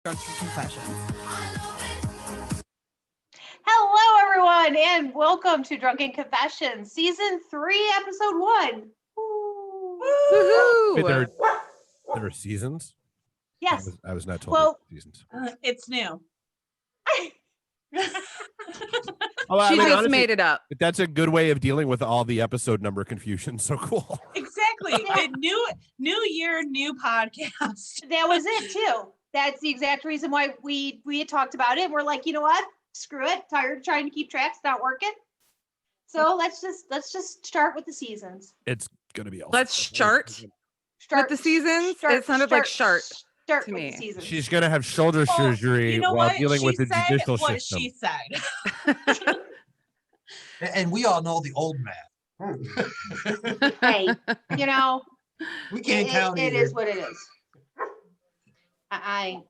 Drunken Confessions. Hello, everyone, and welcome to Drunken Confessions, Season 3, Episode 1. Woohoo! Wait, there are seasons? Yes. I was not told Well, there were seasons. It's new. She just honestly, made it up. That's a good way of dealing with all the episode number confusion. So cool. Exactly. A new year, new podcast. That was it, too. That's the exact reason why we had talked about it. We're like, you know what? Screw it. Tired of trying to keep track. It's not working. So let's just start with the seasons. It's gonna be awesome. Let's start with the seasons. It sounded like shart Start to with me. the seasons. She's gonna have shoulder surgery You know while what? dealing with the judicial what system. she said. And we all know the old man. Hey, you know, We can't count it either. is what it is.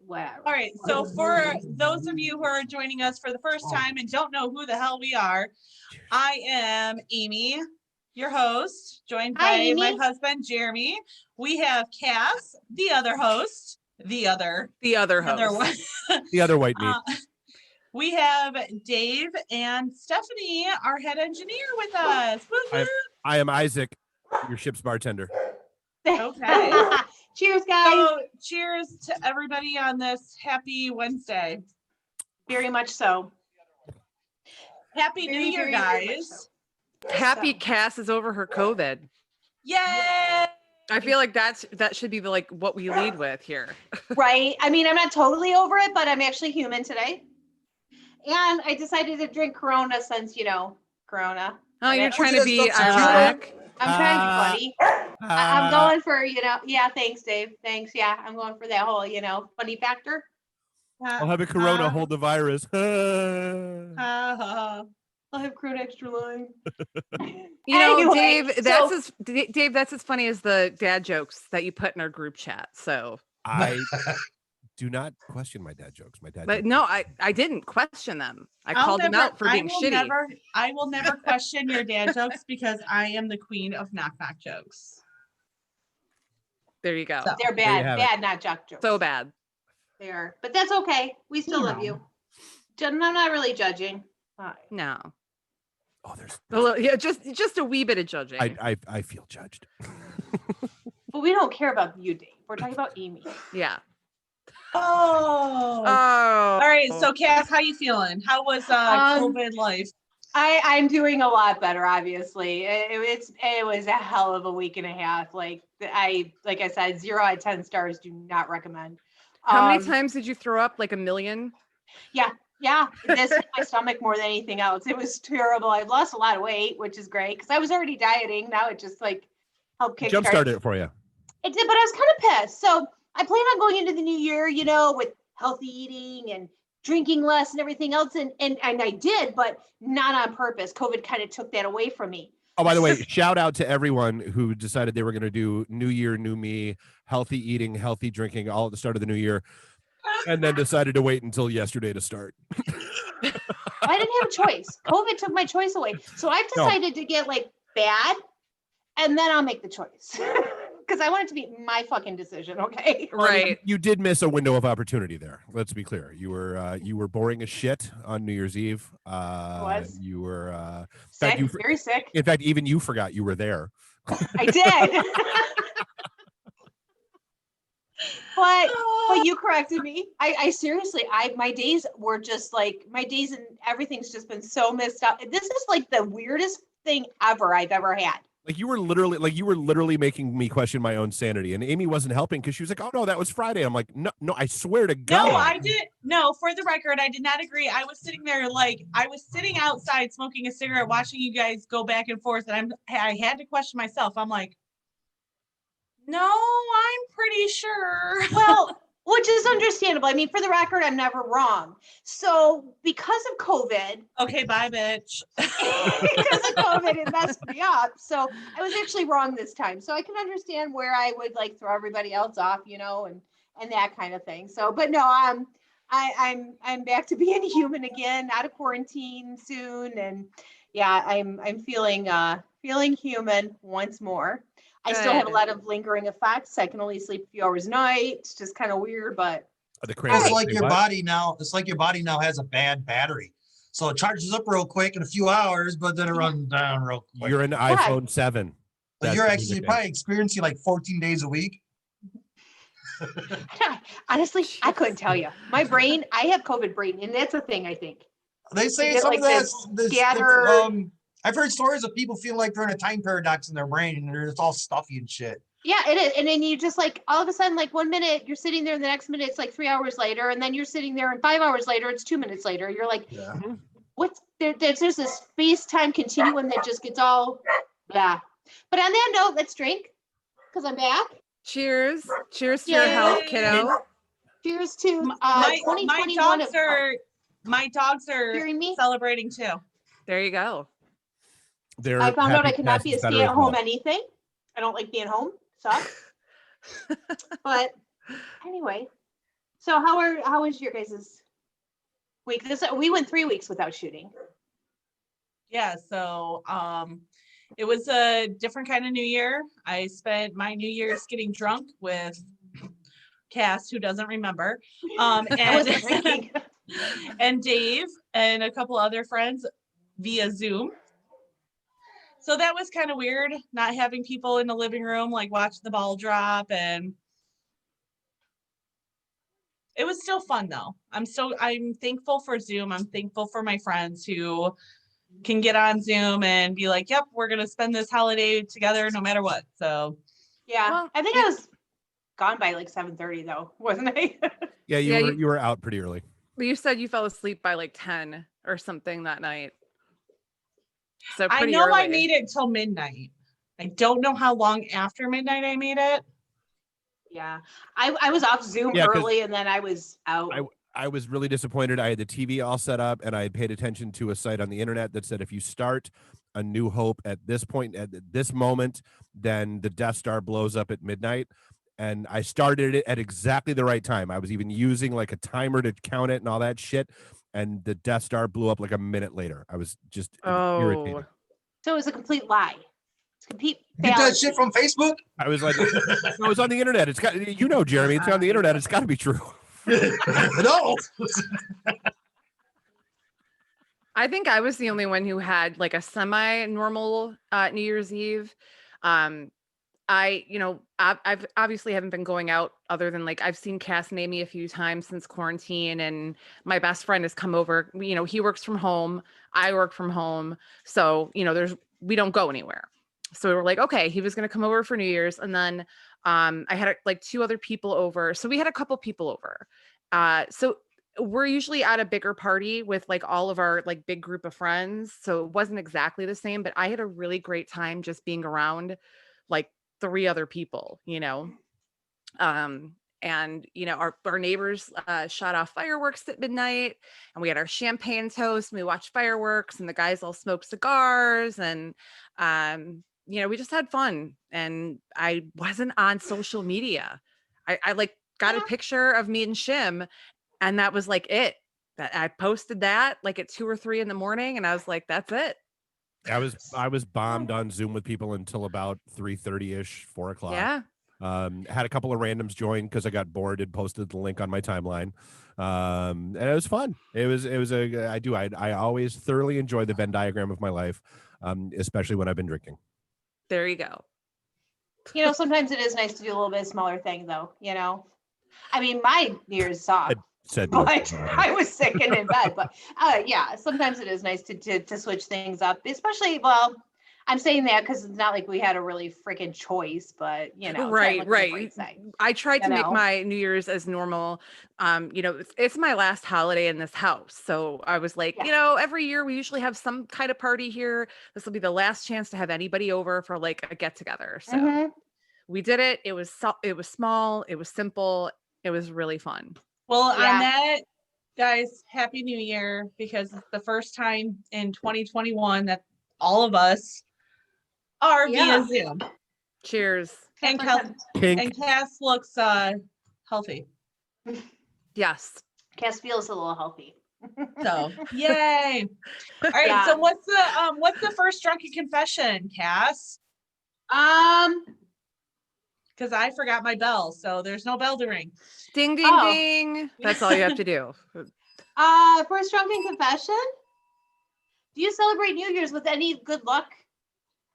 Whatever. All right. So for those of you who are joining us for the first time and don't know who the hell we are, I am Amy, your host, joined Hi, by Amy. my husband, Jeremy. We have Cass, the other host, the other one. The other white meat. We have Dave and Stephanie, our head engineer, with us. Woo-hoo. I am Isaac, your ship's bartender. Okay. Cheers, guys. So, cheers to everybody on this happy Wednesday. Very much so. Happy New Very, Year, very, very much guys. so. Happy So. Cass is over her COVID. Yay! I feel like that should be like what we lead with here. Right. I mean, I'm not totally over it, but I'm actually human today. And I decided to drink Corona since, Corona. Oh, you're Okay. trying to be Substitute. ironic. I'm trying to be funny. I'm going for, yeah, thanks, Dave. Thanks. Yeah, I'm going for that whole, funny factor. I'll have a Corona, hold the virus. I'll have crude extra line. Dave, Dave, that's as funny as the dad jokes that you put in our group chat. So I do not question my dad jokes. but no, I didn't question them. I called them out for being shitty. I will never question your dad jokes because I am the queen of knock jokes. There you go. So, They're There you bad, have not jock jokes. So bad. They are. But that's okay. We still love you. I'm not really judging. No. Oh, there's. A little, yeah, just a wee bit of judging. I feel judged. But we don't care about you, Dave. We're talking about Amy. Yeah. Oh. Oh. All right. So, Cass, how you feeling? How was COVID life? I'm doing a lot better, obviously. It was a hell of a week and a half. Like I said, 0 out of 10 stars, do not recommend. How many times did you throw up? Like a million? Yeah, this hit my stomach more than anything else. It was terrible. I've lost a lot of weight, which is great because I was already dieting. Now it just helped kickstart. Jump-started it for you. It did, but I was kind of pissed. So I plan on going into the new year, with healthy eating and drinking less and everything else. And I did, but not on purpose. COVID kind of took that away from me. Oh, by the way, shout out to everyone who decided they were going to do New Year, New Me, healthy eating, healthy drinking, all at the start of the new year, and then decided to wait until yesterday to start. I didn't have a choice. COVID took my choice away. So I've decided to get bad, and then I'll make the choice. Because I want it to be my fucking decision, okay? Right. You did miss a window of opportunity there. Let's be clear. You were boring as shit on New Year's Eve. Was. You were Sick, very sick. In fact, even you forgot you were there. I did. But you corrected me. I seriously, my days were just my days and everything's just been so messed up. This is the weirdest thing ever I've ever had. You were literally making me question my own sanity, and Amy wasn't helping because she was like, "Oh no, that was Friday." I'm like, "No, I swear to God." No, I did. No, for the record, I did not agree. I was sitting there I was sitting outside smoking a cigarette, watching you guys go back and forth, and I had to question myself. I'm like, no, I'm pretty sure. Well, which is understandable. I mean, for the record, I'm never wrong. So because of COVID, Okay, bye, bitch. because of COVID, it messed me up. So I was actually wrong this time. So I can understand where I would throw everybody else off, and that kind of thing. So, but no, I'm back to being human again, out of quarantine soon, and yeah, I'm feeling human once more. I still have a lot of lingering effects. I can only sleep a few hours a night. It's just kind of weird, but The It's cranberry. like Say your what? body now. It's like your body now has a bad battery, so it charges up real quick in a few hours, but then it runs down real quick. You're an iPhone 7. So That's you're the actually nickname. probably experiencing like 14 days a week. Honestly, I couldn't tell you. My brain, I have COVID brain, and that's a thing, I think. They say get, some like, of that. this scattered- I've heard stories of people feeling like they're in a time paradox in their brain, and they're just all stuffy and shit. Yeah, it is. And then you just like all of a sudden, like 1 minute you're sitting there, and the next minute it's like 3 hours later, and then you're sitting there, and 5 hours later it's 2 minutes later. You're like, Yeah. what's there? There's just a space-time continuum that just gets all blah. But on that note, let's drink because I'm back. Cheers. Cheers to your Yay. health, kiddo. Cheers to My 2021. dogs are Hearing me? celebrating too. There you go. Their I found out I happy cannot pest be a is better as stay-at-home well. anything. I don't like being home. Sucks. But anyway, so how was your guys' week? We went 3 weeks without shooting. Yeah, so it was a different kind of New Year. I spent my New Year's getting drunk with Cass, who doesn't remember, I wasn't and drinking. and Dave and a couple other friends via Zoom. So that was kind of weird, not having people in the living room, like watching the ball drop, and it was still fun though. I'm thankful for Zoom. I'm thankful for my friends who can get on Zoom and be like, yep, we're going to spend this holiday together no matter what. So Yeah, Well, I think I was gone by like 7:30 though, wasn't I? Yeah, Yeah, you were out pretty early. But you said you fell asleep by like 10 or something that night. So I pretty know early. I made it till midnight. I don't know how long after midnight I made it. Yeah, I was off Zoom Yeah, 'cause early and then I was out. I was really disappointed. I had the TV all set up, and I had paid attention to a site on the internet that said if you start A New Hope at this point, at this moment, then the Death Star blows up at midnight. And I started it at exactly the right time. I was even using like a timer to count it and all that shit. And the Death Star blew up like a minute later. I was just irritated. So it was a complete lie. It's complete Get that fallacy. shit from Facebook? I was like, no, it's on the internet. It's got, Jeremy, it's on the internet. It's got to be true. No. I think I was the only one who had like a semi-normal New Year's Eve. I've obviously haven't been going out other than like I've seen Cass and Amy a few times since quarantine, and my best friend has come over. He works from home, I work from home, so we don't go anywhere. So we were like, okay, he was going to come over for New Year's, and then I had like 2 other people over, so we had a couple people over. So we're usually at a bigger party with like all of our like big group of friends, so it wasn't exactly the same, but I had a really great time just being around like 3 other people, and our neighbors shot off fireworks at midnight, and we had our champagne toast, and we watched fireworks, and the guys all smoked cigars, and we just had fun. And I wasn't on social media. I like got a picture of me and Shim, and that was like it. That I posted that like at 2 or 3 in the morning, and I was like, that's it. I was bombed on Zoom with people until about 3:30ish, 4 o'clock. Yeah. Had a couple of randoms join because I got bored and posted the link on my timeline. And it was fun. I always thoroughly enjoy the Venn diagram of my life, especially when I've been drinking. There you go. Sometimes it is nice to do a little bit smaller thing though, I mean, my New Year's sucked. Said But I was sick and in bed. But yeah, sometimes it is nice to switch things up, especially, well, I'm saying that because it's not like we had a really freaking choice, but Right. I tried to make know? my New Year's as normal. It's my last holiday in this house. So I was like, every year we usually have some kind of party here. This will be the last chance to have anybody over for like a get together. So we did it. It was small. It was simple. It was really fun. Well, on that, guys, Happy New Year, because it's the first time in 2021 that all of us are via Zoom. Cheers. And Cass looks healthy. Yes. Cass feels a little healthy. So yay. All right. So what's the first drunken confession, Cass? because I forgot my bell. So there's no bell to ring. Ding, ding, Oh. ding. That's all you have to do. First drunken confession. Do you celebrate New Year's with any good luck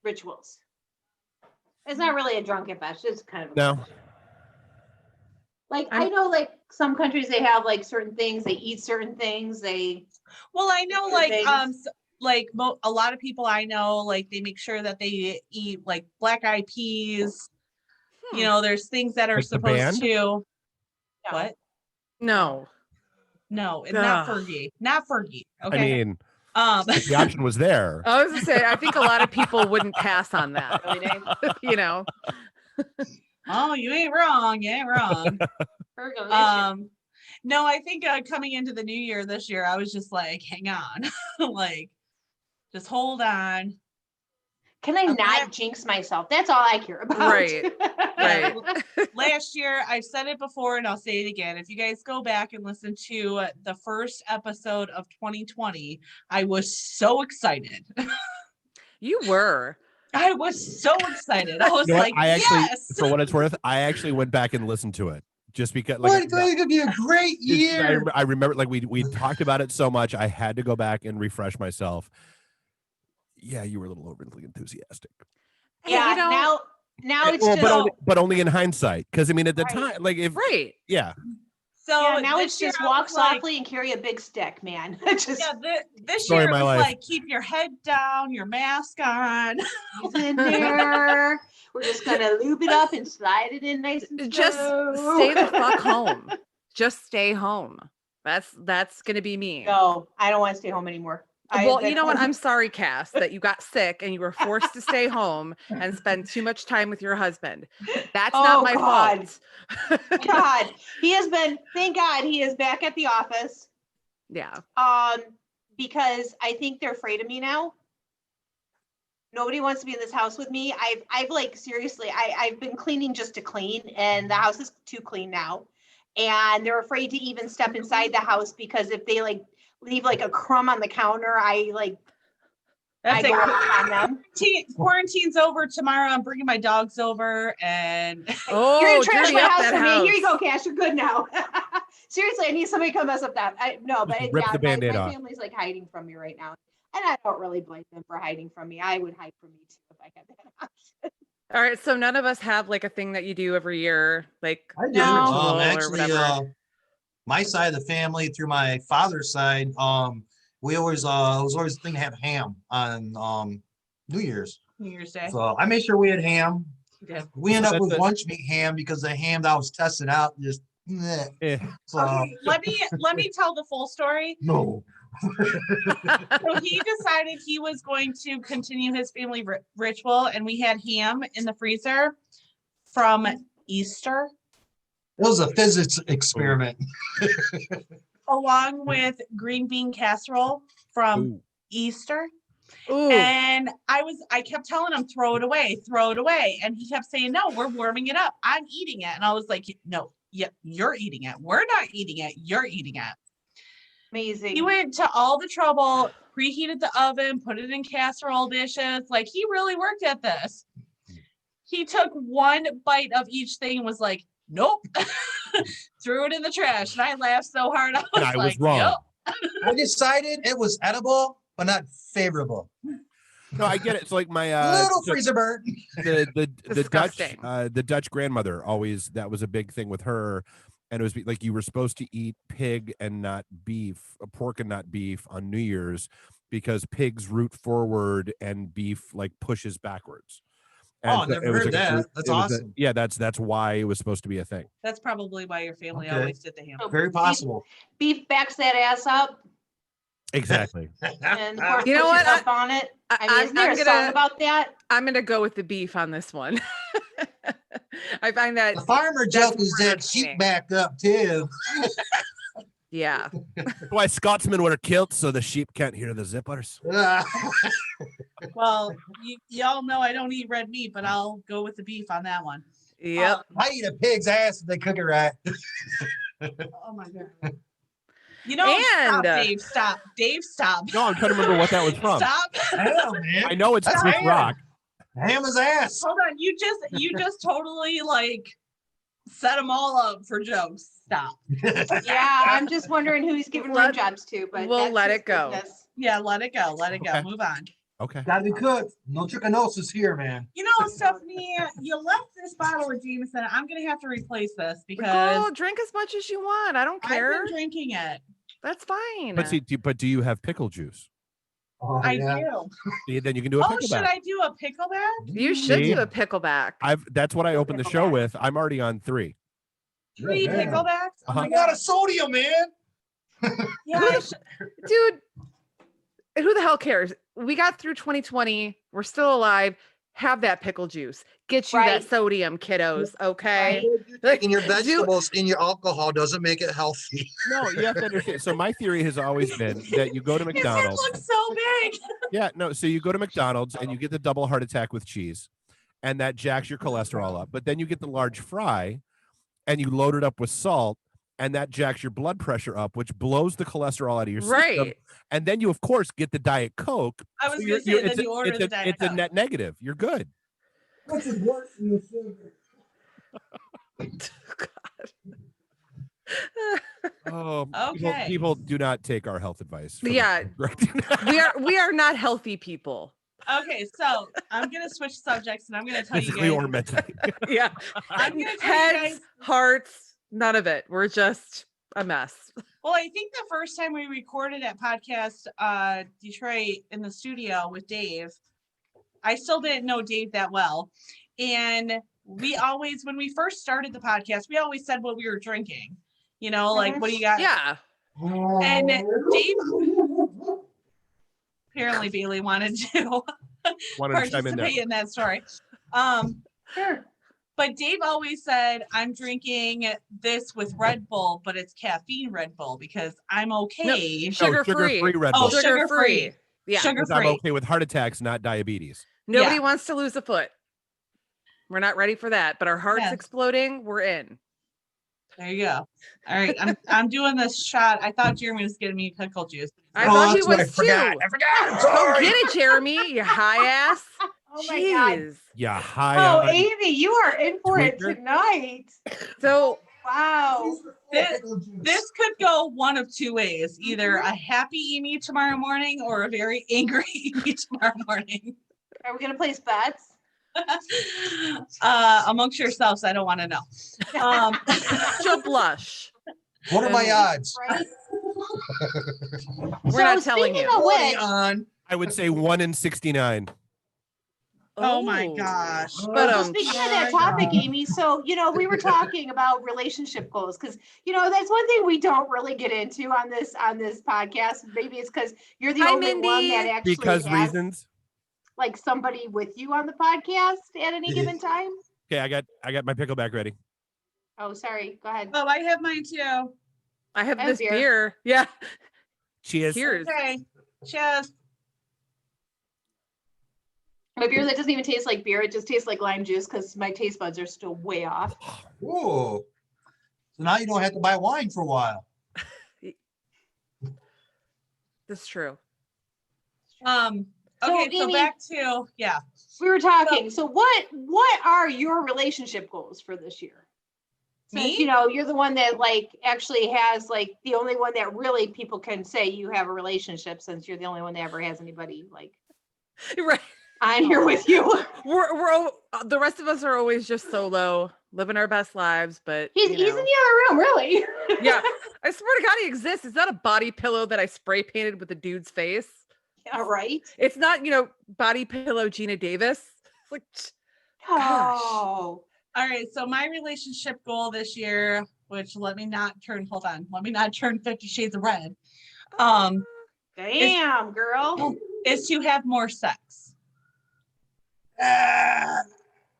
rituals? It's not really a drunk confession. It's kind of a No. confession. Like I know, like some countries they have like certain things. They eat certain things. Well, I know, Certain like things. a lot of people I know, like they make sure that they eat like black eyed peas. You know, there's things that are Like the supposed band? to. No. What? No. No, it's not Ugh. Fergie. Not Fergie. I Okay. mean, Um, the option was there. I was gonna say, I think a lot of people wouldn't pass on that. Really, Dave? You know. oh, you ain't wrong. You ain't wrong. Fergalicious. No, I think coming into the new year this year, I was just like, hang on, like, just hold on. Can I I'm not glad- jinx myself? That's all I care about. Right. Right. Last year, I've said it before and I'll say it again. If you guys go back and listen to the first episode of 2020, I was so excited. You were. I was so excited. I was You know what? like, I actually, yes. for what it's worth, I actually went back and listened to it just because. What? Like, It's gonna be a great year. I remember, like we talked about it so much, I had to go back and refresh myself. Yeah, you were a little overly enthusiastic. Yeah. You know, Now it's Well, just but only in hindsight, because I mean, at the Right. time, like if right. yeah, So yeah, now this it's year just I walk was like, softly and carry a big stick, man. Just yeah, this Story year of it my was life. like keep your head down, your mask on. he's in there. We're just gonna lube it up and slide it in nice and Just slow. stay the fuck home. Just stay home. That's gonna be me. No, I don't want to stay home anymore. Well, you know what? I'm sorry, Cass, that you got sick and you were forced to stay home and spend too much time with your husband. That's Oh, not my God. fault. God, he has been. Thank God he is back at the office. Yeah. Because I think they're afraid of me now. Nobody wants to be in this house with me. I've like seriously, I've been cleaning just to clean, and the house is too clean now. And they're afraid to even step inside the house because if they like leave like a crumb on the counter, I That's go it. off on them. Quarantine's over tomorrow. I'm bringing my dogs over, and Oh, You're gonna trash dirty my up house that for me. Here house. you go, Cash. You're good now. Seriously, I need somebody to come mess up that. But Just rip the Band-Aid my off. family's like hiding from me right now, and I don't really blame them for hiding from me. I would hide from me too if I had that option. All right. So none of us have like a thing that you do every year, like I do. No. ritual or Actually, whatever. my side of the family through my father's side, we always it was always a thing to have ham on New Year's. New Year's Day. So I made sure we had ham. Yeah. We end So up with that's lunch meat ham because the ham that I was testing out just meh. eh. So Okay, let me tell the full story. no. So he decided he was going to continue his family ritual, and we had ham in the freezer from Easter, It was a physics experiment. along with green bean casserole from Ooh. Easter. Ooh. And I kept telling him, throw it away. And he kept saying, no, we're warming it up. I'm eating it. And I was like, no, yeah, you're eating it. We're not eating it. You're eating it. Amazing. He went to all the trouble, preheated the oven, put it in casserole dishes. Like he really worked at this. He took one bite of each thing and was like, nope. Threw it in the trash. And I laughed so hard. I was I was like, wrong. yep. I decided it was edible, but not favorable. No, I get it. It's like my Little so freezer burn. the Disgusting. Dutch grandmother always, that was a big thing with her, and it was like you were supposed to eat pig and not beef, pork and not beef on New Year's because pigs root forward and beef like pushes backwards. And Oh, never it was heard like a that. group- That's it was awesome. yeah, that's why it was supposed to be a thing. That's probably why your family Okay. always did the ham. Very possible. Beef backs that ass up, Exactly. and of course You know puts what? yourself on it. I mean, I'm isn't there a gonna- song about that? I'm gonna go with the beef on this one. I find that The farmer That's joke is more that sheep entertaining. back up too. yeah. That's why Scotsmen wear kilts so the sheep can't hear the zippers. Well, y'all know I don't eat red meat, but I'll go with the beef on that one. Yep. I eat a pig's ass if they cook it right. Oh my god. You know, stop, And, Dave, stop. No, I'm trying to remember what that was from. Stop. Hell, man. I know it's That's Chris ham. Rock. Ham his ass. Hold on, you just totally like set them all up for jokes. Stop. Yeah, I'm just wondering who he's giving rim jobs to, but we'll that's let his it go. business. Yeah, let it go. Let it go. Okay. Move on. Okay. Gotta be cooked. No trichinosis here, man. You know, Stephanie, you left this bottle of Jameson. I'm gonna have to replace this because Go drink as much as you want. I don't I've care. been drinking it. That's fine. But do you have pickle juice? Oh, I yeah. do. See, then you can do a Oh, pickleback. should I do a pickleback? You should See? do a pickleback. That's what I opened the show Pickleback. with. I'm already on 3. 3 Yeah. picklebacks? Oh Uh-huh. my A lot god. of sodium, man. Yeah, I should- Dude, who the hell cares? We got through 2020. We're still alive. Have that pickle juice. Get you Right. that sodium, kiddos. Okay. Taking your Do- vegetables in your alcohol doesn't make it healthy. No, you have to understand. So my theory has always been that you go to his head McDonald's. looks so big. Yeah, no. So you go to McDonald's and you get the double heart attack with cheese, and that jacks your cholesterol up. But then you get the large fry, and you load it up with salt, and that jacks your blood pressure up, which blows the cholesterol out of your system. Right. And then you, of course, get the Diet Coke. I was So gonna say, then you order the Diet It's a Coke. net negative. You're good. Which is worse than the sugar. Oh, Okay. people do not take our health advice. from Yeah. us. we are not healthy people. Okay, so I'm gonna switch subjects and I'm gonna tell you Physically guys. or mentally. Yeah. I'm gonna tell you Heads, guys. hearts, none of it. We're just a mess. Well, I think the first time we recorded at Podcast Detroit in the studio with Dave, I still didn't know Dave that well. And we always, when we first started the podcast, we always said what we were drinking. You know, like, what do you got? Yeah. And Dave, apparently Bailey wanted to Wanted to chime in there. participate in that story. Sure. But Dave always said, I'm drinking this with Red Bull, but it's caffeine Red Bull because I'm okay. Sugar-free. Red Oh, Bull. sugar-free. Yeah. Sugar Because I'm free. okay with heart attacks, not diabetes. Nobody Yeah. wants to lose a foot. We're not ready for that, but our hearts Yeah. exploding, we're in. There you go. All right. I'm doing this shot. I thought Jeremy was getting me pickle juice. I thought he that's what was too. I forgot. I'm Go sorry. get it, Jeremy, you high ass. Oh my God. Jeez. Yeah, high Oh, on Amy, you are in for it Tweaker. tonight. So Wow. This could go one of two ways, either a happy Amy tomorrow morning or a very angry Amy tomorrow morning. Are we gonna place bets? Amongst yourselves, I don't want to know. she'll blush. What are my odds? Right? We're not telling speaking you. of which, on. I would say 1 in 69. Oh my gosh. But so speaking of that topic, Amy, so we were talking about relationship goals because that's one thing we don't really get into on this podcast. Maybe it's because you're the Hi, only one Mindy. that actually Because has reasons. like somebody with you on the podcast at any given time. Okay, I got my pickleback ready. Oh, sorry. Go ahead. Oh, I have mine too. I have And this beer. beer. Yeah. Cheers. Cheers. Okay. Cheers. My beer that doesn't even taste like beer. It just tastes like lime juice because my taste buds are still way off. Whoa. So now you don't have to buy wine for a while. That's true. Okay, So, so Amy- back to We were talking. So what are your relationship goals for this year? Since, Me? you're the one that actually has the only one that really people can say you have a relationship since you're the only one that ever has anybody Right. on here with you. The rest of us are always just solo, living our best lives. But He's in the other room, really. yeah, I swear to God, he exists. It's not a body pillow that I spray painted with a dude's face. Yeah, right. It's not, body pillow Gina Davis. It's like, Oh. all right. So my relationship goal this year, which let me not turn 50 Shades of Red, Damn, girl. is to have more sex. Ah,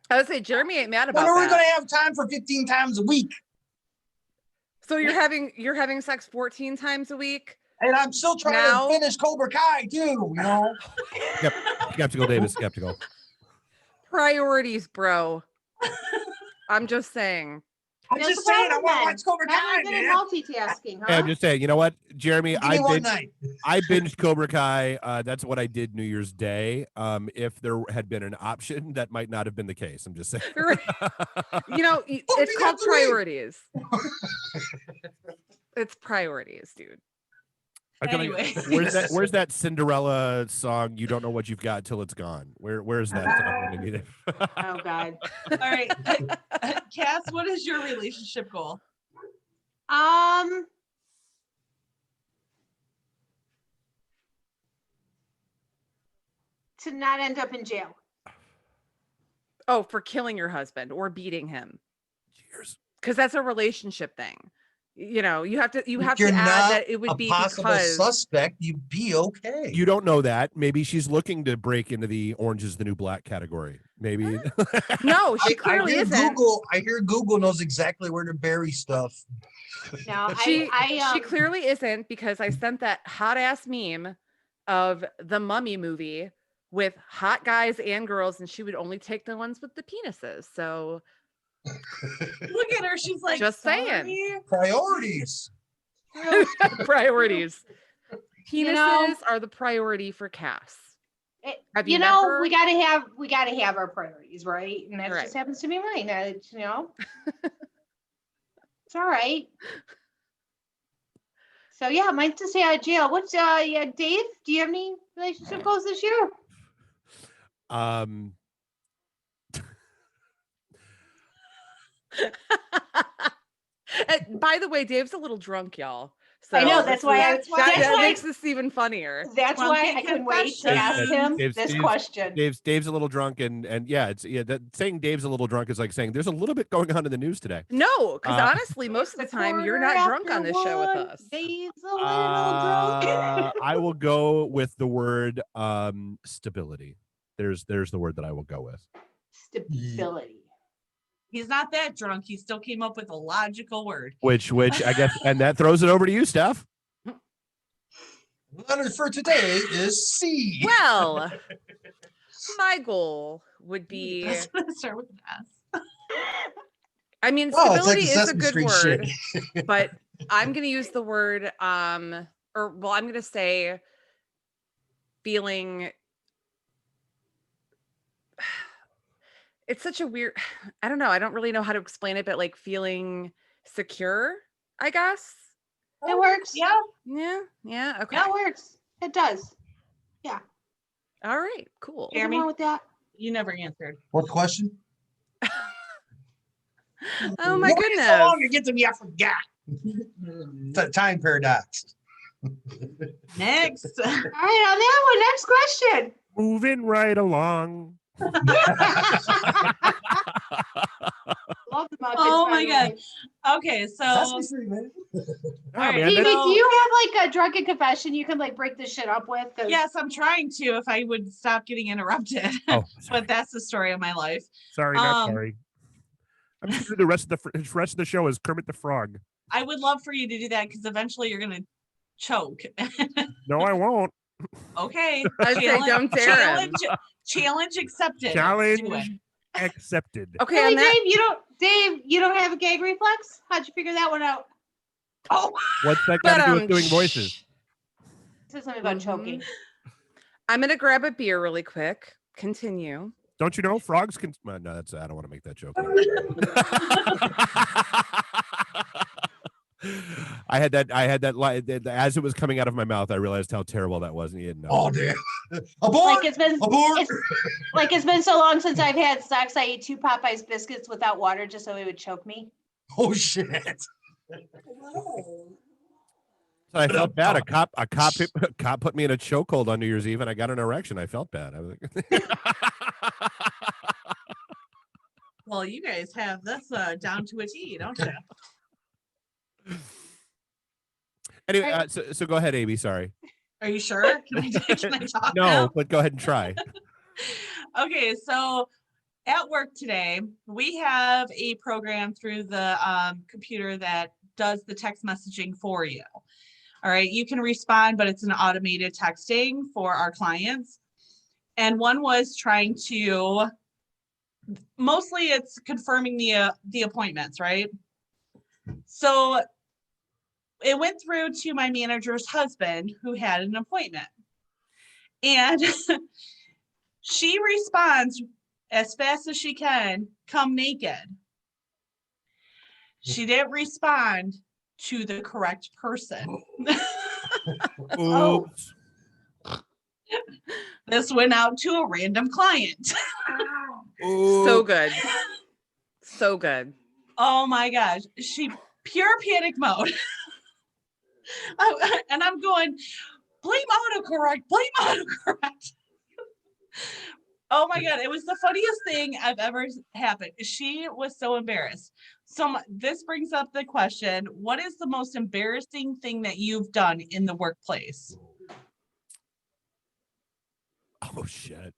I would say Jeremy ain't mad about when are we that. gonna have time for 15 times a week? So you're having sex 14 times a week? And I'm still trying Now- to finish Cobra Kai too, Skeptical, Davis. Skeptical. Priorities, bro. I'm just saying. I'm That's just the saying, I problem want to watch Cobra Not Kai, really good man. at multitasking, huh? Hey, I'm just saying, you know what, Jeremy, Give me one night. I binged Cobra Kai. That's what I did New Year's Day. If there had been an option, that might not have been the case. I'm just saying. It's called priorities. It's priorities, dude. I feel like, Anyways. where's that Cinderella song? You don't know what you've got till it's gone. Where's that song when I need it? Oh God. All right. Cass, what is your relationship goal? To not end up in jail. Oh, for killing your husband or beating him. Cheers. Because that's a relationship thing. You have to If you're add not that it would a be possible because suspect, you'd be okay. You don't know that. Maybe she's looking to break into the Orange is the New Black category. Maybe. no, she clearly isn't. I hear Google knows exactly where to bury stuff. No, She I clearly isn't, because I sent that hot ass meme of the Mummy movie with hot guys and girls, and she would only take the ones with the penises. So Look at her. She's like, Just saying. "Sorry." Priorities. priorities. Penises You know, are the priority for Cass. Have you you met know, her? we gotta have our priorities, right? And that Right. just happens to be mine. It's all right. So yeah, mine's to stay out of jail. What's Dave? Do you have any relationship goals this year? By the way, Dave's a little drunk, y'all. So I know, that's why that makes this even funnier. That's why Drunken I couldn't wait to ask confessions. him this question. Dave's a little drunk, and that saying Dave's a little drunk is like saying there's a little bit going on in the news today. No, because honestly, most of the time you're not drunk on this show with us. Dave's a little drunk. I will go with the word stability. There's the word that I will go with. Stability. He's not that drunk. He still came up with a logical word. Which I guess, and that throws it over to you, Steph. Letter for today is C. Well, my goal would be, Doesn't start with an S. I mean, Oh, it's like stability the is a Sesame good Street word, shit. but I'm going to use the word, I'm going to say feeling, it's such a weird, I don't know. I don't really know how to explain it, but like feeling secure, I guess. It works. Yeah. Yeah. Okay. That works. It does. All right. Cool. Nothing Jeremy? wrong with that. You never answered. What question? Oh my You waited goodness. so long to get to me, I forgot. Time paradox. Next. All right, on that one, next question. Moving right along. Love the Muppets. Oh by my the God. way. Okay, so Sesame Street, man. all Oh, right, man, Phoebe, that's- do you have like a drunken confession you can like break this shit up with? 'Cause yes, I'm trying to if I would stop getting interrupted. Oh, sorry. But that's the story of my life. Sorry, not sorry. I'm just gonna do the rest of the show is Kermit the Frog. I would love for you to do that because eventually you're gonna choke. No, I won't. Okay. I'd say don't dare him. Challenge accepted. Let's do it. Challenge accepted. Okay. Really, On that, Dave, you don't have a gag reflex? How'd you figure that one out? Oh, What's that got to do But, with doing voices? This is something about choking. I'm going to grab a beer really quick. Continue. Don't you know frogs can? Well, no, that's I don't want to make that joke. I had that as it was coming out of my mouth. I realized how terrible that was, and he didn't know. Oh, damn. Abort! Abort! It's been so long since I've had sex. I ate 2 Popeyes biscuits without water just so it would choke me. Oh, shit. So I felt bad. A cop put me in a chokehold on New Year's Eve, and I got an erection. I felt bad. I was like, well, you guys have this down to a T, don't you? anyway, so go ahead, Amy. Sorry. Are you sure? Can I talk No, now? but go ahead and try. Okay, so at work today, we have a program through the computer that does the text messaging for you. All right, you can respond, but it's an automated texting for our clients. And one was trying to, mostly it's confirming the appointments, right? So it went through to my manager's husband, who had an appointment. And she responds as fast as she can, come naked. She didn't respond to the correct person. Oh. Oops. This went out to a random client. So Oops. good. So good. Oh my gosh. She pure panic mode. And I'm going, blame autocorrect. Oh my God. It was the funniest thing I've ever happened. She was so embarrassed. So this brings up the question, what is the most embarrassing thing that you've done in the workplace? Oh shit.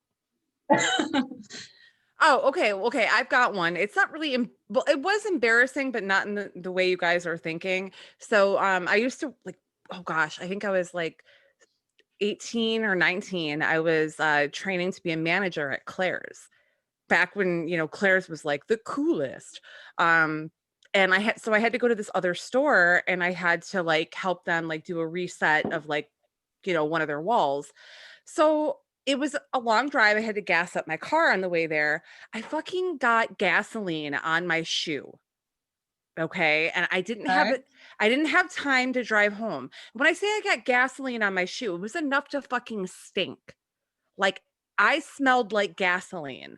Oh, okay. Okay. I've got one. It's not really, well, it was embarrassing, but not in the way you guys are thinking. So I used to like, oh gosh, I think I was like 18 or 19. I was training to be a manager at Claire's back when, Claire's was like the coolest. And I had to go to this other store and I had to like help them like do a reset of like, one of their walls. So it was a long drive. I had to gas up my car on the way there. I fucking got gasoline on my shoe. Okay. And I didn't have Okay. it. I didn't have time to drive home. When I say I got gasoline on my shoe, it was enough to fucking stink. Like I smelled like gasoline.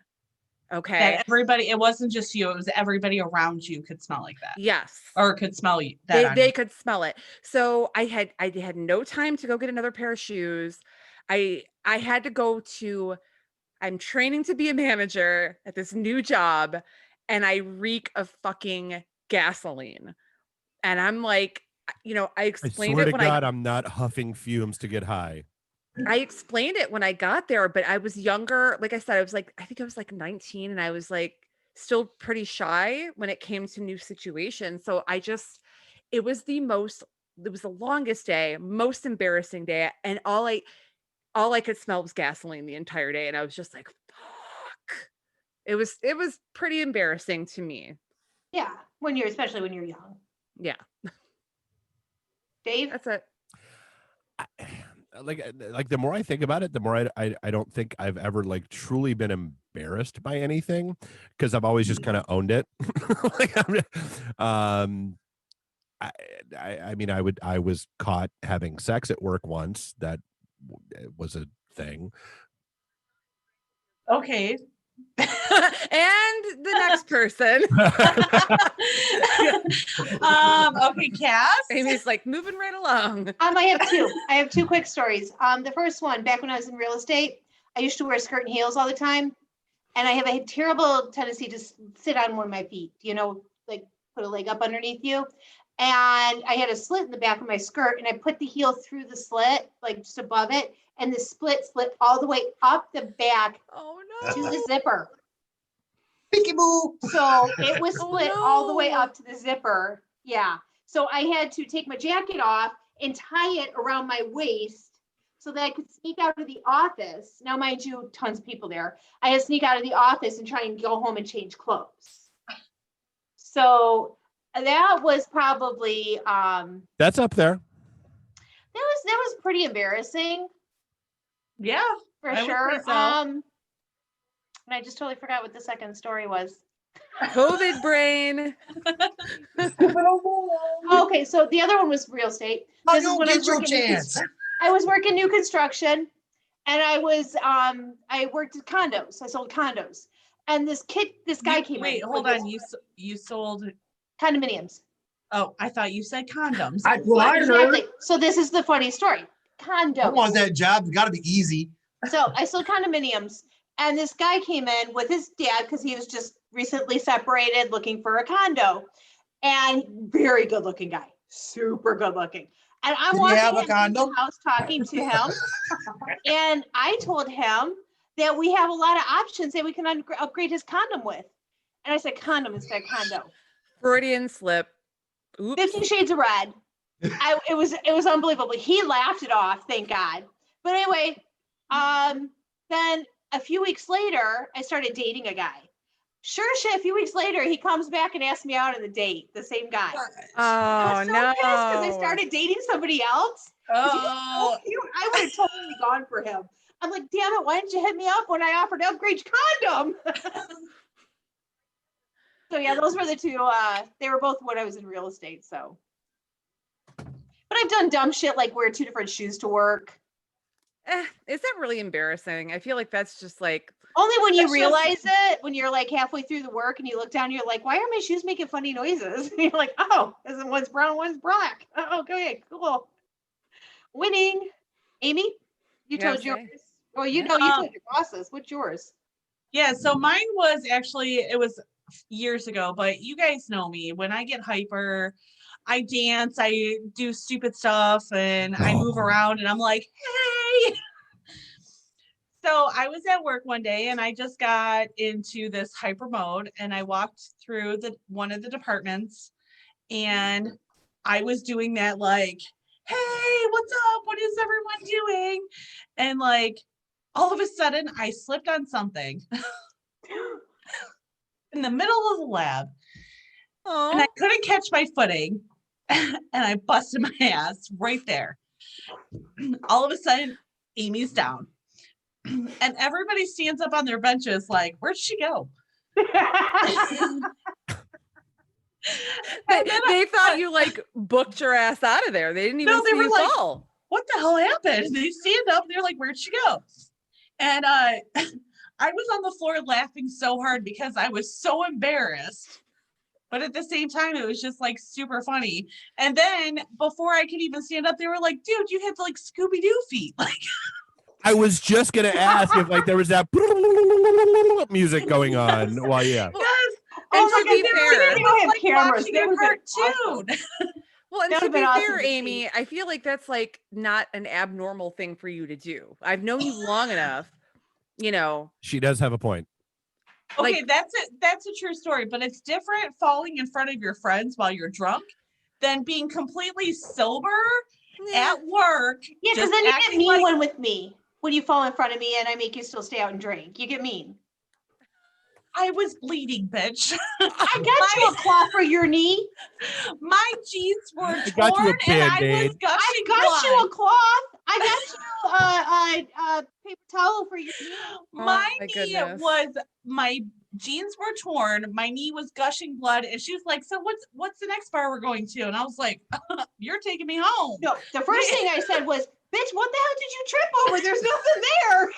Okay. That everybody, it wasn't just you, it was everybody around you could smell like that. Yes. Or could smell that. They could smell it. So I had no time to go get another pair of shoes. I had to go to, I'm training to be a manager at this new job and I reek of fucking gasoline. And I'm like, I I explained swear it to when God, I'm not huffing fumes to get high. I explained it when I got there, but I was younger. Like I said, I think I was like 19 and I was like still pretty shy when it came to new situations. So it was the longest day, most embarrassing day. And all I could smell was gasoline the entire day. And I was just like, fuck. It was pretty embarrassing to me. Yeah, especially when you're young. Yeah. Dave? That's it. Like the more I think about it, the more I don't think I've ever like truly been embarrassed by anything because I've always just kind of owned it. I mean, I was caught having sex at work once. That was a thing. Okay. And the next person. Okay, Cass. Amy's like moving right along. I have two quick stories. The first one, back when I was in real estate, I used to wear skirt and heels all the time. And I have a terrible tendency to sit on one of my feet, like put a leg up underneath you. And I had a slit in the back of my skirt and I put the heel through the slit, like just above it. And the split all the way up the back Oh to no. the zipper. Peekaboo. So it was Oh, split all the way no. up to the zipper. Yeah. So I had to take my jacket off and tie it around my waist so that I could sneak out of the office. Now, mind you, tons of people there. I had to sneak out of the office and try and go home and change clothes. So that was probably That's up there. that was pretty embarrassing Yeah. for I would sure. say so. And I just totally forgot what the second story was. COVID brain. Okay, so the other one was real estate. This is when I was working I was working new construction, and I worked at condos. I sold condos, and this guy came in. Wait, hold on. You sold. Condominiums. Oh, I thought you said condoms. I heard. Exactly. So this is the funny story. Condos. I want that job. It's got to be easy. So I sold condominiums, and this guy came in with his dad because he was just recently separated, looking for a condo, and very good looking guy, super good looking. And I'm Did he walking have a into condo? the house talking to him, and I told him that we have a lot of options that we can upgrade his condom with. And I said condom instead of condo. Freudian slip. Oops. 50 Shades of Red. It was unbelievable. He laughed it off, thank God. But anyway, then a few weeks later, I started dating a guy. Sure shit, a few weeks later, he comes back and asks me out on the date, the same guy. Oh I was so no! pissed because I started dating somebody else. Oh, So cute. I would have totally gone for him. I'm like, damn it, why didn't you hit me up when I offered to upgrade your condom? So yeah, those were the two. They were both when I was in real estate. So, but I've done dumb shit like wear 2 different shoes to work. Is that really embarrassing? I feel like that's just like Only when you That's just- realize it, when you're like halfway through the work and you look down, and you're like, why are my shoes making funny noises? And you're like, oh, isn't one's brown, one's black. Oh, okay, cool. Winning. Amy, you Yeah, told yours. say. Well, you Yeah. know, you told your bosses. What's yours? yeah. So mine was actually, it was years ago, but you guys know me. When I get hyper, I dance, I do stupid stuff, and I move around, and I'm like, hey. So I was at work one day and I just got into this hyper mode and I walked through one of the departments and I was doing that like, hey, what's up? What is everyone doing? And like all of a sudden I slipped on something in the middle of the lab and I oh, couldn't catch my footing and I busted my ass right there. All of a sudden, Amy's down. And everybody stands up on their benches like, where'd she go? they thought you like booked your ass out of there. They didn't even they see were you like, fall. what the hell happened? They stand up, they're like, where'd she go? And I was on the floor laughing so hard because I was so embarrassed. But at the same time, it was just like super funny. And then before I could even stand up, they were like, dude, you had like Scooby-Doo feet. Like, I was just gonna ask if like there was that music going on. Well, yeah. yes. And my to be God, fair, they don't have like cameras. watching That a would've been cartoon. well, and That to would've be been awesome fair, to see. Amy, I feel like that's like not an abnormal thing for you to do. I've known you long enough, you know. She does have a point. Okay, Like- that's a true story, but it's different falling in front of your friends while you're drunk than being completely sober Yeah. at work. Yeah, because just then you get acting mean like- one with me when you fall in front of me and I make you still stay out and drink. You get mean. I was bleeding, bitch. I got you a cloth for your knee. My jeans were I got you a torn and I was Band-Aid. gushing I got blood. you a cloth. I got you a paper towel for your knee. My my knee goodness. was, my jeans were torn, my knee was gushing blood, and she was like, so what's the next bar we're going to? And I was like, you're taking me home. No, the first thing I said was, bitch, what the hell did you trip over? There's nothing there.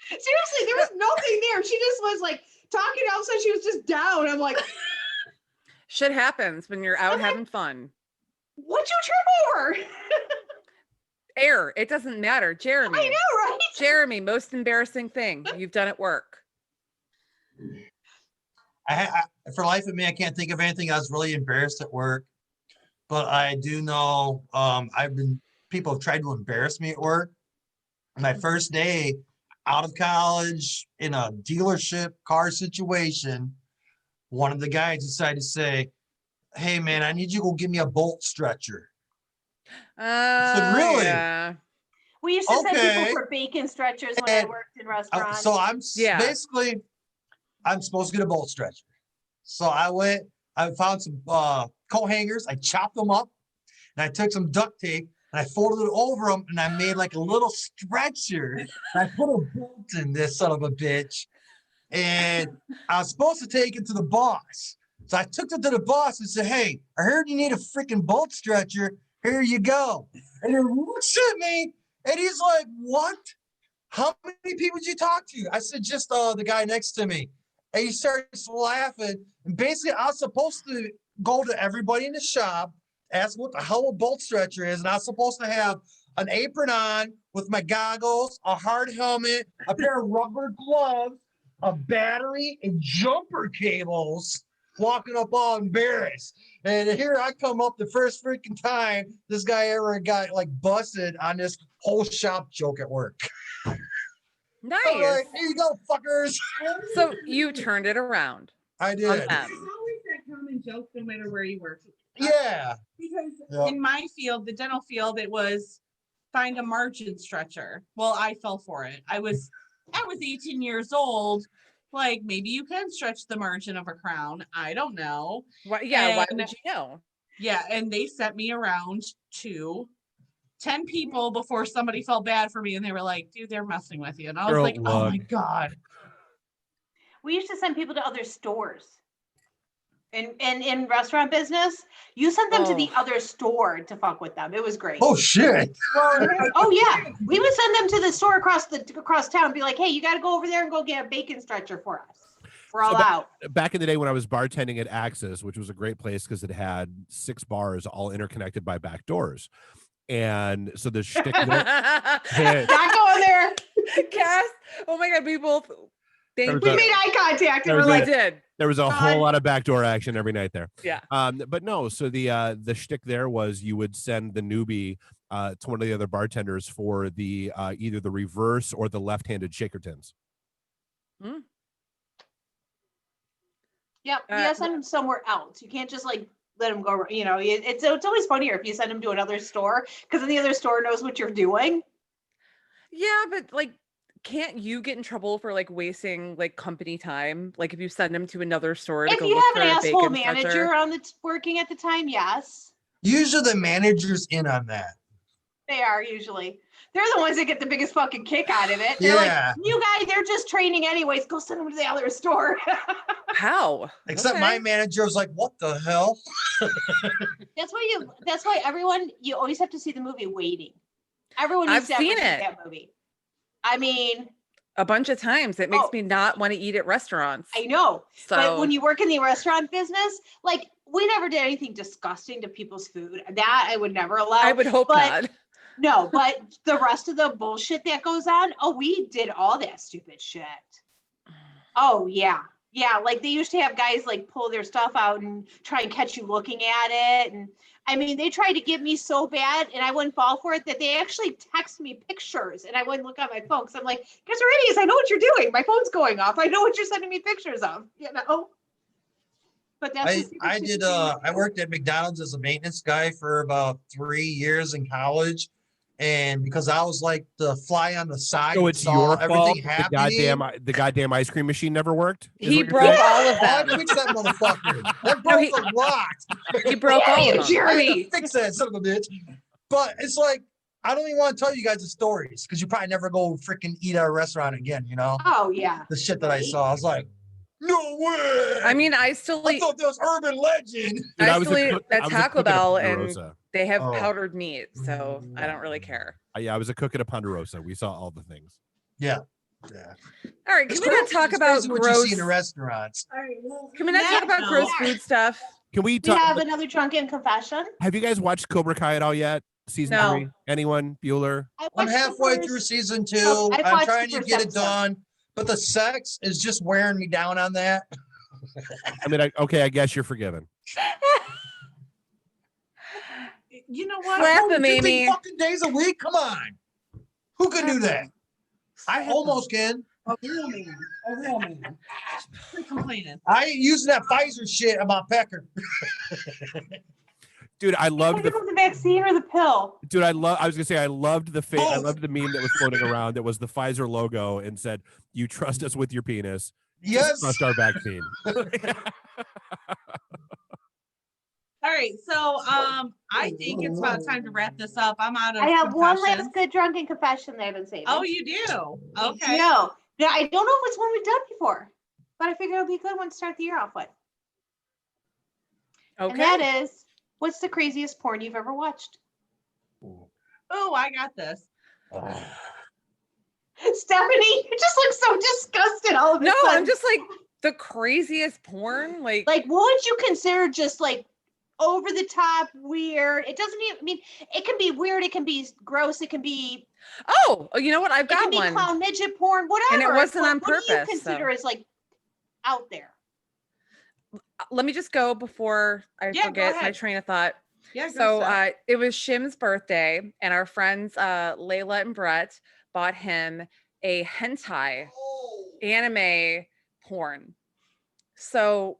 Seriously, there was nothing there. She just was like talking. All of a sudden, she was just down. I'm like, Shit happens when you're out having fun. what'd you trip over? Air, it doesn't matter. Jeremy. I know, right? Jeremy, most embarrassing thing you've done at work. For life of me, I can't think of anything I was really embarrassed at work. But I do know people have tried to embarrass me at work. My first day out of college in a dealership car situation, one of the guys decided to say, hey man, I need you to go give me a bolt stretcher. Really? Yeah. We used to send Okay. people for bacon stretchers when I And, worked in restaurants. So I'm Yeah. basically, I'm supposed to get a bolt stretcher. So I found some coat hangers, I chopped them up, and I took some duct tape and I folded it over them and I made like a little stretcher. And I put a bolt in this son of a bitch. And I was supposed to take it to the boss. So I took it to the boss and said, hey, I heard you need a freaking bolt stretcher. Here you go. And he looks at me and he's like, what? How many people did you talk to? I said, just the guy next to me. And he starts laughing. And basically, I was supposed to go to everybody in the shop, ask what the hell a bolt stretcher is. And I was supposed to have an apron on with my goggles, a hard helmet, a pair of rubber gloves, a battery, and jumper cables, walking up all embarrassed. And here I come up the first freaking time this guy ever got like busted on this whole shop joke at work. Nice. I'm like, here you go, fuckers. So you turned it around. I on did. them. It's always that common joke no matter where you work. Yeah. Because Yeah. in my field, the dental field, it was find a margin stretcher. Well, I fell for it. I was I was 18 years old. Like, maybe you can stretch the margin of a crown. I don't know. Why, yeah, why And- would you know? Yeah, and they sent me around to 10 people before somebody felt bad for me, and they were like, dude, they're messing with you. And I was Girl, like, oh my look. God. We used to send people to other stores. In restaurant business, you sent them to the other store to fuck with them. It was great. Oh shit. Oh yeah, we would send them to the store across town and be like, hey, you got to go over there and go get a bacon stretcher for us. We're all out. Back in the day when I was bartending at Axis, which was a great place because it had 6 bars all interconnected by back doors. And so the shtick hit. Not going there. Cass, oh my God, we both. There Thank was We you. made eye contact and There we're was We like, did. There was a God. whole lot of backdoor action every night there. Yeah. But no, so the shtick there was you would send the newbie to one of the other bartenders for the either the reverse or the left-handed shakertons. yeah, you gotta send them somewhere else. You can't just like let them go. You know, it's always funnier if you send them to another store because then the other store knows what you're doing. Yeah, but like, can't you get in trouble for like wasting like company time? Like if you send them to another store to If go you look have for an a asshole bacon manager stretcher? on working at the time, yes, Usually the manager's in on that. they are usually. They're the ones that get the biggest fucking kick out of it. They're Yeah. like, you guys, they're just training anyways. Go send them to the other store. How? Except Okay. my manager was like, what the hell? That's why everyone, you always have to see the movie Waiting. Everyone needs I've to ever seen see it. that movie. I mean, A bunch of times. It makes Oh. me not want to eat at restaurants. I know, So but when you work in the restaurant business, like we never did anything disgusting to people's food. That I would never allow. I would hope but- not. No, but the rest of the bullshit that goes on, oh, we did all that stupid shit. Oh yeah. Yeah, like they used to have guys like pull their stuff out and try and catch you looking at it. And I mean, they tried to get me so bad and I wouldn't fall for it that they actually text me pictures and I wouldn't look at my phone because I'm like, guys are idiots. I know what you're doing. My phone's going off. I know what you're sending me pictures of, you know? But that's the stupid I shit did that they I worked at McDonald's as a maintenance guy for about 3 years in college. And because I was like the fly on the side, So and it's saw your fault everything the goddamn ice cream machine never worked? Is He what you're broke saying? all of Oh, I them. fixed that motherfucker. That No, broke he- a lot. He broke Damn all you, of them. I had to Jeremy. fix that son of a bitch. But it's like I don't even want to tell you guys the stories because you probably never go freaking eat at a restaurant again. You know Oh yeah. the shit that I Right. saw. I was like, no way. I mean, I still I eat. thought that was urban legend. Dude, I was a still eat cook- at I was a Taco cook at a Bell, and Ponderosa. they have Oh. powdered meat, so I don't really care. Yeah, I was a cook at a Ponderosa. We saw all the things. Yeah. All right, It's can we not crazy- talk it's about crazy what you gross? see in restaurants. Can we not talk about gross food stuff? Can we We talk? have another drunken confession. Have you guys watched Cobra Kai at all yet? Season No. 3? Anyone? Bueller? I I'm watched the halfway first- through season 2. Oh, I've I'm watched trying the to first get it episode. done, but the sex is just wearing me down on that. I mean, okay, I guess you're forgiven. You know what? Slap Oh, him, 15 Amy. fucking days a week? Come on. Who can do that? I almost can. A real man. A real man. Quit complaining. I ain't using that Pfizer shit on my pecker. Dude, I I loved don't know the vaccine or the pill. Dude, I was gonna say I loved the I Both. loved the meme that was floating around that was the Pfizer logo and said, "You trust us with your penis, just Yes. trust our vaccine." All right, so I think it's about time to wrap this up. I'm out of I have one confessions. last good drunken confession that I've been saving. Oh, you do? Okay. No, I don't know if it's one we've done before, but I figured it would be a good one to start the year off with. And that Okay. is, what's the craziest porn you've ever watched? Oh, I got this. Stephanie, you just look so disgusted all of a No, sudden. I'm just like the craziest porn. Like, like, what would you consider just like over the top weird? It doesn't even, I mean, it can be weird, it can be gross, it can be, oh, you know what? I've it can got be one. clown midget porn, whatever. wasn't on What do you purpose, consider so. as like out there? Let me just go before I Yeah, go forget my ahead. train of thought. Yeah. go, So Steph. it was Shim's birthday, and our friends Layla and Brett bought him a hentai anime porn. So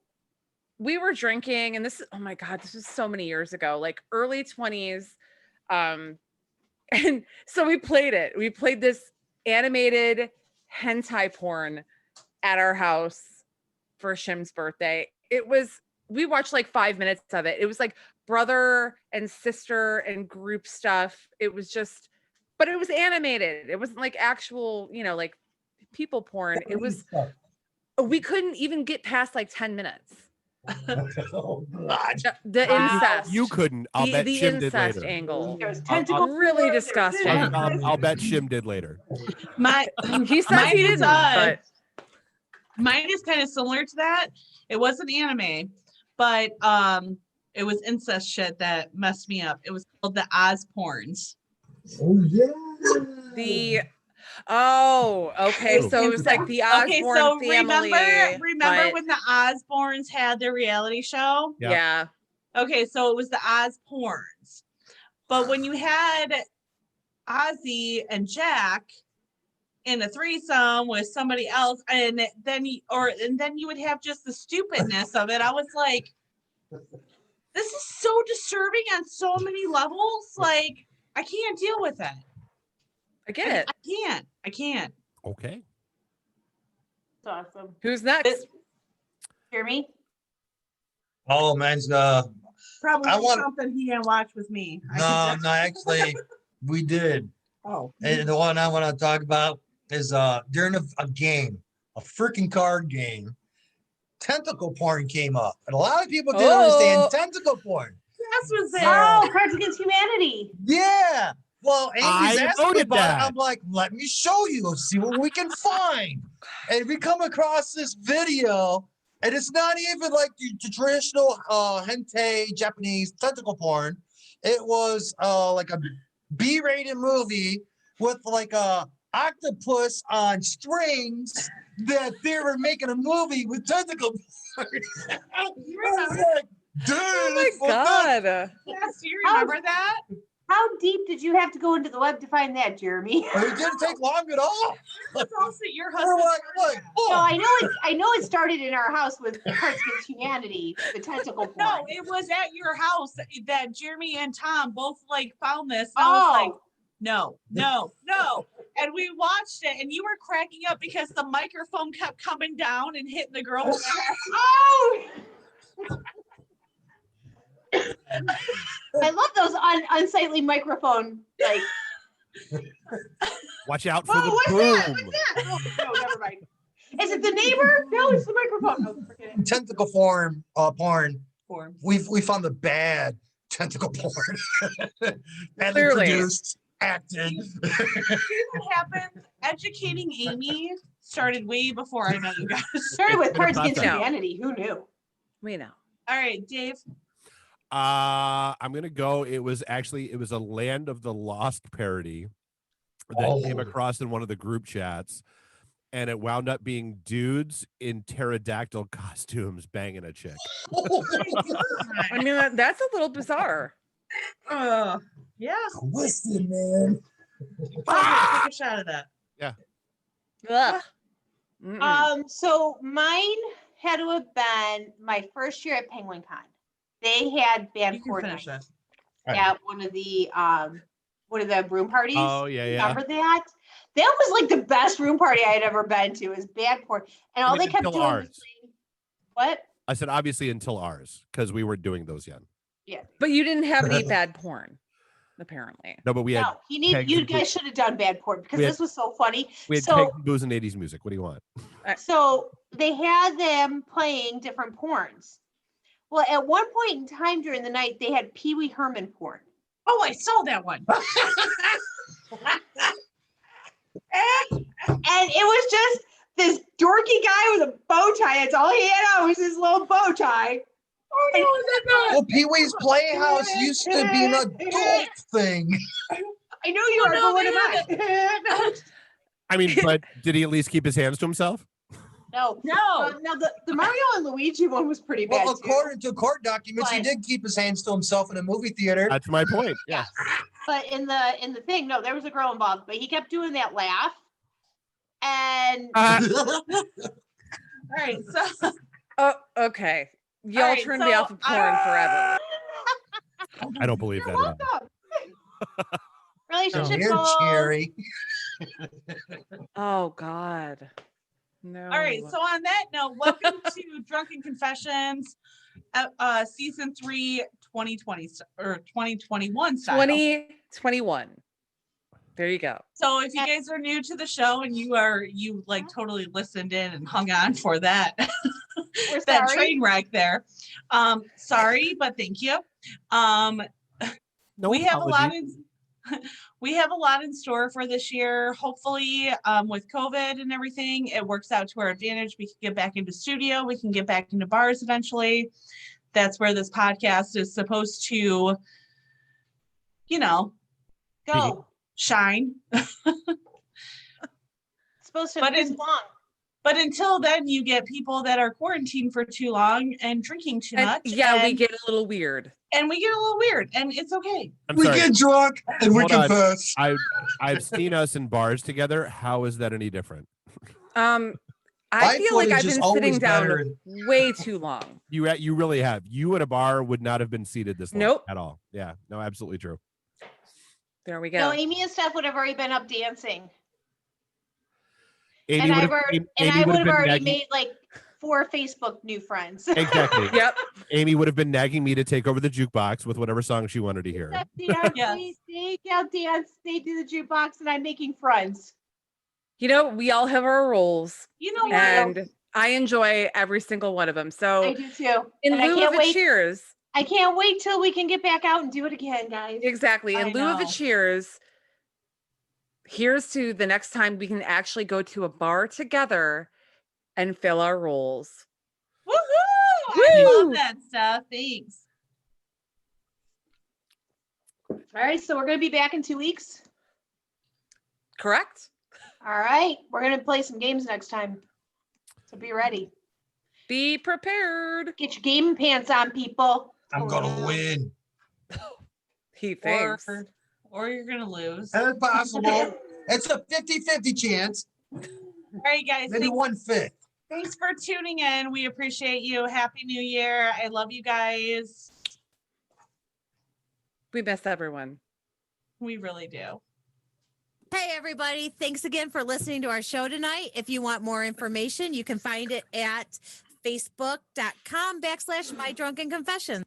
we were drinking, and this is, oh my God, this was so many years ago, like early 20s. And so we played it. We played this animated hentai porn at our house for Shim's birthday. We watched like 5 minutes of it. It was like brother and sister and group stuff. It was just, but it was animated. It wasn't like actual, like people porn. It was, we couldn't even get past like 10 minutes. Oh God. The incest. You couldn't. I'll bet the Shim did incest later. angle. There's I'll- tentacles. Really disgusting. I'll bet Shim did later. He says he didn't, but mine is kind of similar to that. It wasn't anime, but it was incest shit that messed me up. It was called the Oz porns. Oh yeah. Okay. So it was like the Osborne family. Remember when the Osborns had their reality show? Yeah. Okay, so it was the Oz porns. But when you had Ozzy and Jack in a threesome with somebody else, and then you would have just the stupidness of it. I was like, this is so disturbing on so many levels. Like, I can't deal with it. I get it. I can't. Okay. That's awesome. Who's next? Hear me? Oh man's Probably I want- something he didn't watch with me. no, actually we did. Oh. And the one I want to talk about is during a game, a freaking card game, tentacle porn came up. And a lot of people didn't understand tentacle porn. Yes, was there. Oh, Cards Against Humanity. Yeah. Well, Amy's I asking me noted about it. that. I'm like, let me show you. See what we can find. And we come across this video, and it's not even like the traditional hentai Japanese tentacle porn. It was like a B-rated movie with like a octopus on strings that they were making a movie with tentacle porn. I was like, dude, Oh my it's fucked up. God. Yes, do you remember that? How deep did you have to go into the web to find that, Jeremy? It didn't take long at all. It's also your We're husband. like, No, oh. I know it started in our house with Cards Against Humanity, the tentacle porn. No, it was at your house that Jeremy and Tom both like found this. And I was like, no. And we watched it, and you were cracking up because the microphone kept coming down and hitting the girl's ass. Oh! I love those unsightly microphone, like. Watch out for Oh, the what's boom. that? What's that? Oh, no, never mind. Is it the neighbor? No, it's the microphone. Oh, forget it. Tentacle porn, Forms. we found the bad tentacle porn. Badly Clearly. produced, acted. See what happened? Educating Amy started way before I met you guys. Started with It's been a Cards Against process. Humanity. Who knew? We know. All right, Dave. I'm gonna go. It was a Land of the Lost parody that came Oh. across in one of the group chats, and it wound up being dudes in pterodactyl costumes banging a chick. I mean, that's a little bizarre. Yeah. Twisted, man. Take a shot of that. Ugh. Mm-mm. So mine had to have been my first year at Penguin Con. They had band You can finish coordinators that. at one of the room parties. Oh yeah. Remember that? That was like the best room party I had ever been to. Is band porn, and all I mean, they kept until doing was ours. playing. What? I said obviously until ours because we were doing those yet. Yeah. But you didn't have any bad porn, apparently. No, but we had No, Pegs you and guys should have done bad porn because We had- this was so funny. Pegs So, and booze and 80s music. What do you want? so they had them playing different porns. Well, at one point in time during the night, they had Pee Wee Herman porn. Oh, I saw that one. And it was just this dorky guy with a bow tie. That's all he had on was his little bow tie. Well, Pee Wee's Playhouse used to be an adult thing. I know you Oh, are, no, but what they am I? I mean, but did he at least keep his hands to himself? No. No. No, the Mario and Luigi one was pretty bad Well, too. according to court documents, he But- did keep his hands to himself in a movie theater. That's my point. Yeah. But in the thing, no, there was a girl involved, but he kept doing that laugh. And All right, so Oh, okay. Y'all right, turned me so, off of porn forever. I don't believe you're that. at all. welcome. Relationship Here, goals. Cherry. Oh God. No. All right. So on that note, welcome to Drunken Confessions, season 3, 2020 or 2021 style. 2021. There you go. So if you guys are new to the show and you like totally listened in and hung on for that, We're that sorry. train wreck there. Sorry, but thank you. No we have apology. we have a lot in store for this year. Hopefully, with COVID and everything, it works out to our advantage. We can get back into studio. We can get back into bars eventually. That's where this podcast is supposed to, Go. shine. It's supposed to But this long. But until then, you get people that are quarantined for too long and drinking too much. Yeah, we get a little weird. And we get a little weird, and it's okay. We get drunk and we Hold on. confess. I've seen us in bars together. How is that any different? I My feel like footage I've is been always sitting down better. way too long. You really have. You at a bar would not have been seated this long Nope. at all. Yeah, no, absolutely true. There we go. No, Amy and Steph would have already been up dancing. Amy And I would would have have been already nagging, made like 4 Facebook new friends. exactly. Yep. Amy would have been nagging me to take over the jukebox with whatever song she wanted to hear. Dance, Yes. they dance, they do the jukebox, and I'm making friends. We all have our roles, You know what? and I enjoy every single one of them. I So, do too. in And I lieu of can't a wait. cheers, I can't wait till we can get back out and do it again, guys. exactly. In I lieu of a know. cheers, here's to the next time we can actually go to a bar together and fill our roles. Woohoo! I Woo! love that stuff. Thanks. All right, so we're gonna be back in 2 weeks. Correct? All right, we're gonna play some games next time. So be ready. Be prepared. Get your gaming pants on, people. I'm gonna win. He thinks. Or you're gonna lose. And it's possible. It's a 50-50 chance. All right, guys. Maybe 1/5. Thanks for tuning in. We appreciate you. Happy New Year. I love you guys. We miss everyone. We really do. Hey, everybody. Thanks again for listening to our show tonight. If you want more information, you can find it at facebook.com/mydrunkenconfessions.